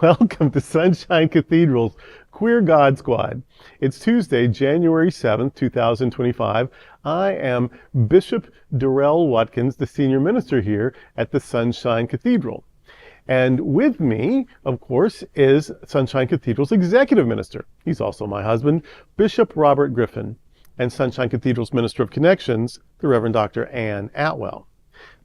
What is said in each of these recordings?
Welcome to Sunshine Cathedral's Queer God Squad. It's Tuesday, January 7th, 2025. I am Bishop Darrell Watkins, the senior minister here at the Sunshine Cathedral. And with me, of course, is Sunshine Cathedral's executive minister. He's also my husband, Bishop Robert Griffin, and Sunshine Cathedral's Minister of Connections, the Reverend Dr. Ann Atwell.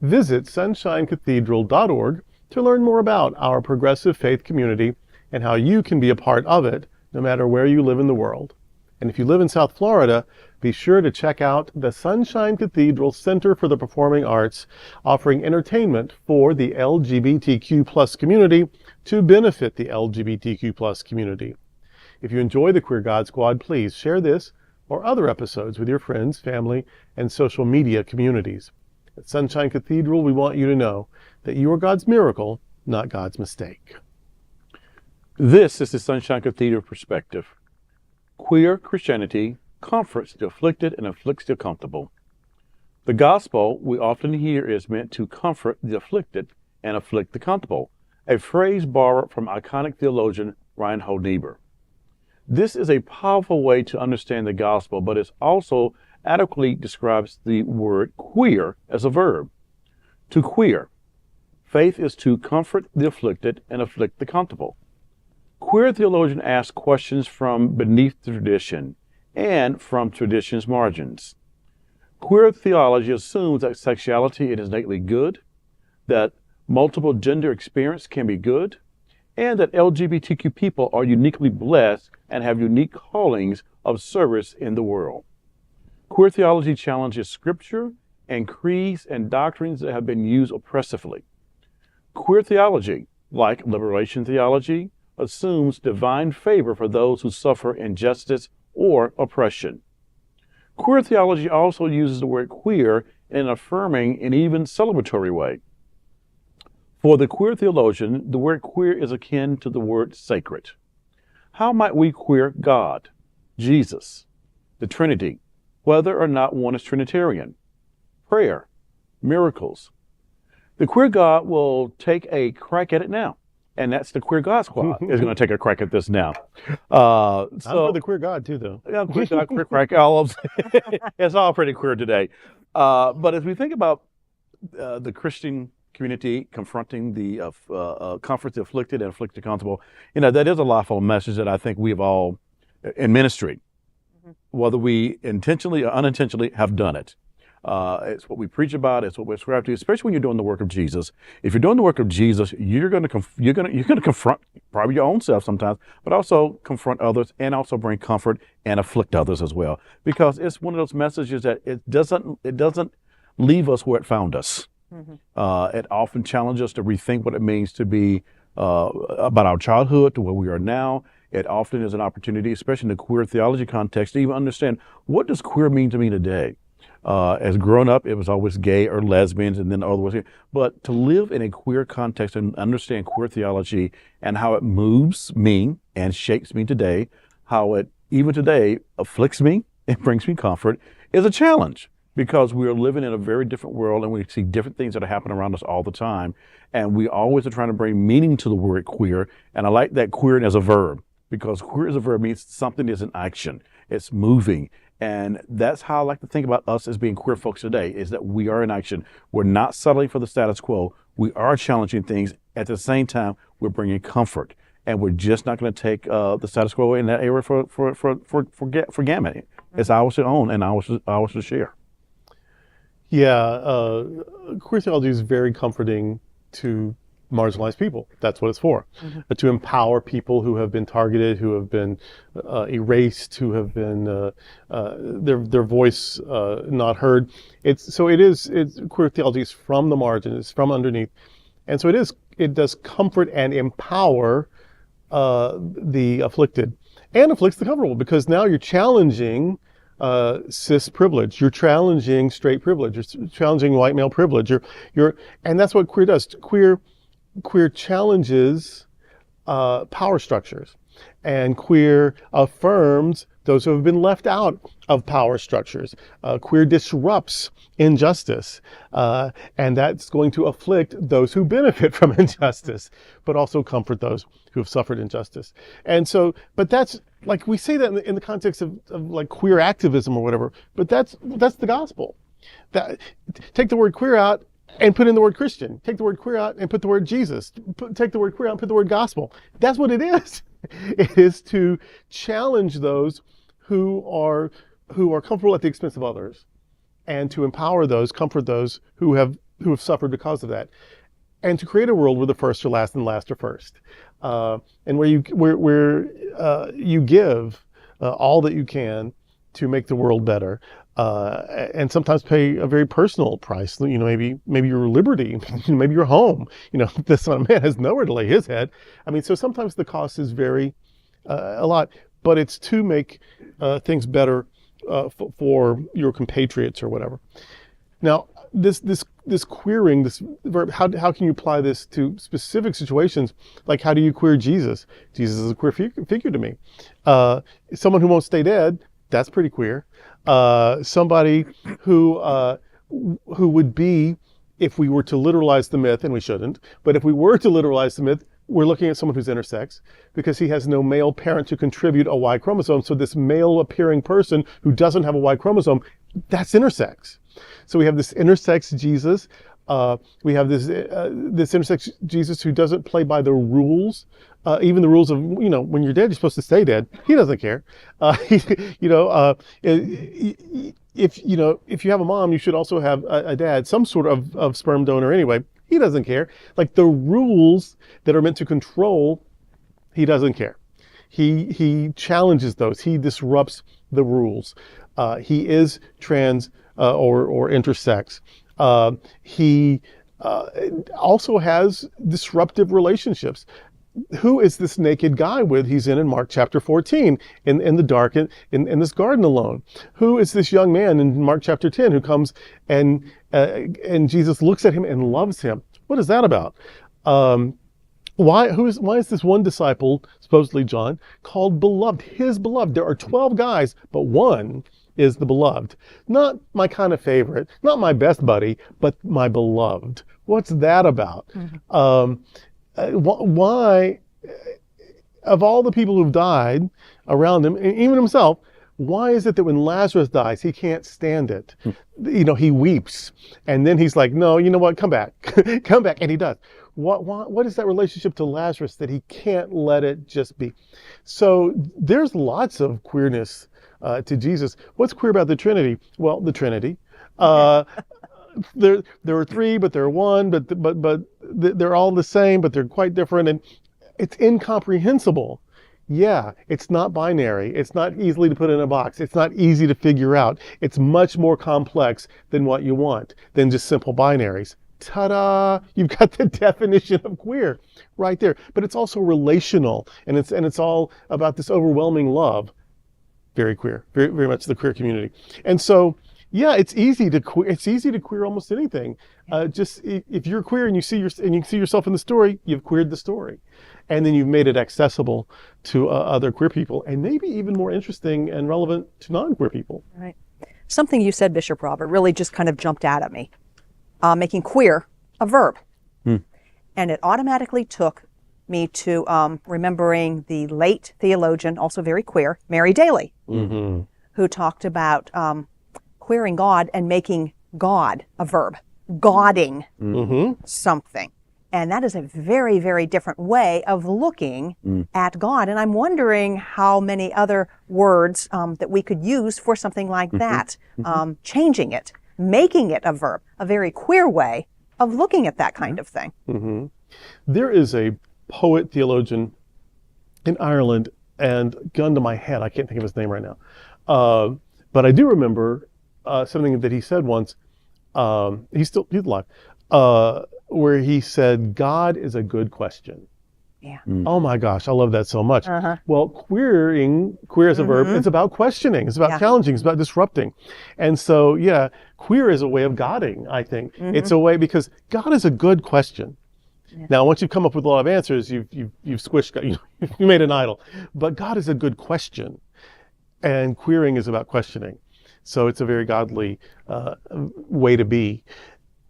Visit sunshinecathedral.org to learn more about our progressive faith community and how you can be a part of it no matter where you live in the world. And if you live in South Florida, be sure to check out the Sunshine Cathedral Center for the Performing Arts, offering entertainment for the LGBTQ+ community to benefit the LGBTQ+ community. If you enjoy the Queer God Squad, please share this or other episodes with your friends, family, and social media communities. At Sunshine Cathedral, we want you to know that you are God's miracle, not God's mistake. This is the Sunshine Cathedral perspective. Queer Christianity comforts the afflicted and afflicts the comfortable. The gospel we often hear is meant to comfort the afflicted and afflict the comfortable, a phrase borrowed from iconic theologian Reinhold Niebuhr. This is a powerful way to understand the gospel, but it also adequately describes the word queer as a verb. To queer, faith is to comfort the afflicted and afflict the comfortable. Queer theologian asks questions from beneath the tradition and from tradition's margins. Queer theology assumes that sexuality is innately good, that multiple gender experience can be good, and that LGBTQ people are uniquely blessed and have unique callings of service in the world. Queer theology challenges scripture and creeds and doctrines that have been used oppressively. Queer theology, like liberation theology, assumes divine favor for those who suffer injustice or oppression. Queer theology also uses the word queer in an affirming and even celebratory way. For the queer theologian, the word queer is akin to the word sacred. How might we queer God, Jesus, the Trinity, whether or not one is Trinitarian, prayer, miracles? The queer God will take a crack at it now. And that's the Queer God Squad is going to take a crack at this now. I'm for the queer God too, though. Yeah, queer God, queer crack, all of it's all pretty queer today. But as we think about the Christian community confronting the comfort the afflicted and afflict the comfortable, that is a lawful message that I think we have all in ministry, whether we intentionally or unintentionally have done it. It's what we preach about. It's what we ascribe to, especially when you're doing the work of Jesus. If you're doing the work of Jesus, you're going to confront probably your own self sometimes, but also confront others and also bring comfort and afflict others as well. Because it's one of those messages that it doesn't leave us where it found us. It often challenges us to rethink what it means to be about our childhood to where we are now. It often is an opportunity, especially in the queer theology context, to even understand what does queer mean to me today. As growing up, it was always gay or lesbians and then other words. But to live in a queer context and understand queer theology and how it moves me and shapes me today, how it even today afflicts me and brings me comfort, is a challenge because we are living in a very different world and we see different things that are happening around us all the time. And we always are trying to bring meaning to the word queer. And I like that queer as a verb because queer as a verb means something is in action. It's moving. And that's how I like to think about us as being queer folks today, is that we are in action. We're not settling for the status quo. We are challenging things. At the same time, we're bringing comfort. And we're just not going to take the status quo in that area for gamut. It's ours to own and ours to share. Yeah, queer theology is very comforting to marginalized people. That's what it's for. To empower people who have been targeted, who have been erased, who have been their voice not heard. Queer theology is from the margin, it's from underneath. And so it does comfort and empower the afflicted and afflicts the comfortable, because now you're challenging cis privilege, you're challenging straight privilege, you're challenging white male privilege, and that's what queer does. Queer challenges power structures, and queer affirms those who have been left out of power structures. Queer disrupts injustice, and that's going to afflict those who benefit from injustice, but also comfort those who have suffered injustice. And so, but that's, like, we say that in the context of like queer activism or whatever, but that's the gospel. Take the word queer out and put in the word Christian. Take the word queer out and put the word Jesus. Take the word queer out and put the word gospel. That's what it is. It is to challenge those who are comfortable at the expense of others, and to empower those, comfort those who have suffered because of that, and to create a world where the first are last and last are first, and where you give all that you can to make the world better. And sometimes pay a very personal price. You know, maybe your liberty, maybe your home. You know, the Son of Man has nowhere to lay his head. I mean, so sometimes the cost is very a lot, but it's to make things better for your compatriots or whatever. Now, this queering, this verb, how can you apply this to specific situations? Like, how do you queer Jesus? Jesus is a queer figure to me. Someone who won't stay dead, that's pretty queer. Somebody who would be, if we were to literalize the myth, and we shouldn't, but if we were to literalize the myth, we're looking at someone who's intersex, because he has no male parent to contribute a Y chromosome. So this male appearing person who doesn't have a Y chromosome, that's intersex. So we have this intersex Jesus. We have this intersex Jesus who doesn't play by the rules, even the rules of, you know, when you're dead, you're supposed to stay dead. He doesn't care. If you have a mom, you should also have a dad, some sort of sperm donor anyway. He doesn't care. Like, the rules that are meant to control, he doesn't care. He challenges those. He disrupts the rules. He is trans or intersex. He also has disruptive relationships. Who is this naked guy with? He's in Mark chapter 14, in the dark, in this garden alone. Who is this young man in Mark chapter 10 who comes and Jesus looks at him and loves him? What is that about? Why is this one disciple, supposedly John, called beloved? His beloved. There are 12 guys, but one is the beloved. Not my kind of favorite, not my best buddy, but my beloved. What's that about? Mm-hmm. Why, of all the people who've died around him, and even himself, why is it that when Lazarus dies, he can't stand it? You know, he weeps. And then he's like, no, you know what, come back. Come back. And he does. What is that relationship to Lazarus that he can't let it just be? So there's lots of queerness to Jesus. What's queer about the Trinity? Well, the Trinity. There are three, but they're one, but they're all the same, but they're quite different, and it's incomprehensible. Yeah, it's not binary. It's not easily to put in a box. It's not easy to figure out. It's much more complex than what you want, than just simple binaries. Ta-da! You've got the definition of queer right there. But it's also relational, and it's all about this overwhelming love. Very queer, very, very much the queer community. And so, yeah, it's easy to queer almost anything. Just if you're queer and you see yourself in the story, you've queered the story, and then you've made it accessible to other queer people, and maybe even more interesting and relevant to non-queer people. Right. Something you said, Bishop Robert, really just kind of jumped out at me. Making queer a verb, and it automatically took me to remembering the late theologian, also very queer, Mary Daly, who talked about queering God and making God a verb, godding something. And that is a very, very different way of looking at God. And I'm wondering how many other words that we could use for something like that, changing it, making it a verb, a very queer way of looking at that kind of thing. There is a poet theologian in Ireland, and gun to my head, I can't think of his name right now. But I do remember something that he said once. He's alive. Where he said, "God is a good question." Yeah. Oh my gosh, I love that so much. Well, queer as a verb, it's about questioning, it's about challenging, it's about disrupting. And so, yeah, queer is a way of godding, I think. It's a way, because God is a good question. Now, once you've come up with a lot of answers, you've squished God, you made an idol. But God is a good question. and queering is about questioning. So it's a very godly way to be.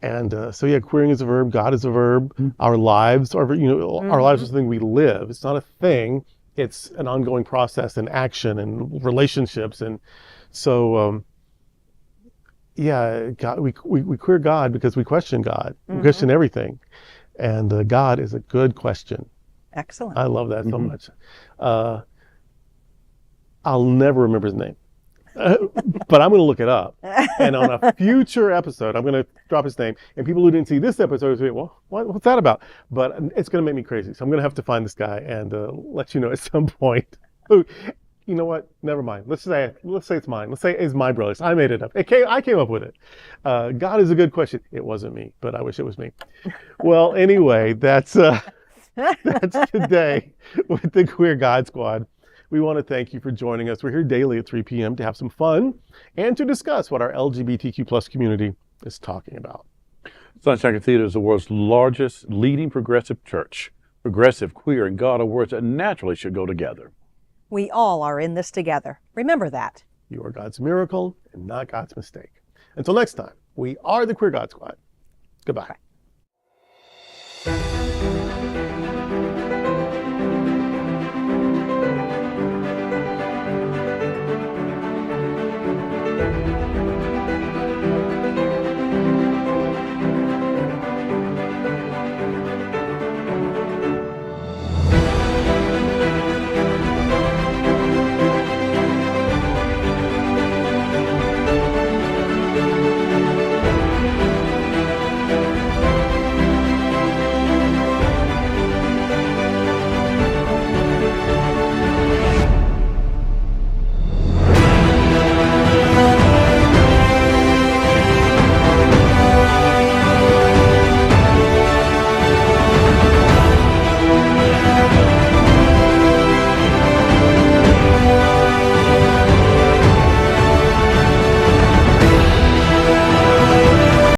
And so yeah, queering is a verb. God is a verb. Our lives are, our lives are something we live. It's not a thing. It's an ongoing process and action and relationships. And so, yeah, God, we queer God because we question God. We question everything. And God is a good question. Excellent. I love that so much. I'll never remember his name. But I'm going to look it up. And on a future episode, I'm going to drop his name. And people who didn't see this episode will say, well, what's that about? But it's going to make me crazy. So I'm going to have to find this guy and let you know at some point. You know what? Never mind. Let's say it's mine. Let's say it's my brother's. I made it up. I came up with it. God is a good question. It wasn't me, but I wish it was me. Well, anyway, that's today with the Queer God Squad. We want to thank you for joining us. We're here daily at 3 p.m. to have some fun and to discuss what our LGBTQ plus community is talking about. Sunshine Cathedral is the world's largest leading progressive church. Progressive, queer, and God are words that naturally should go together. We all are in this together. Remember that. You are God's miracle and not God's mistake. Until next time, we are the Queer God Squad. Goodbye.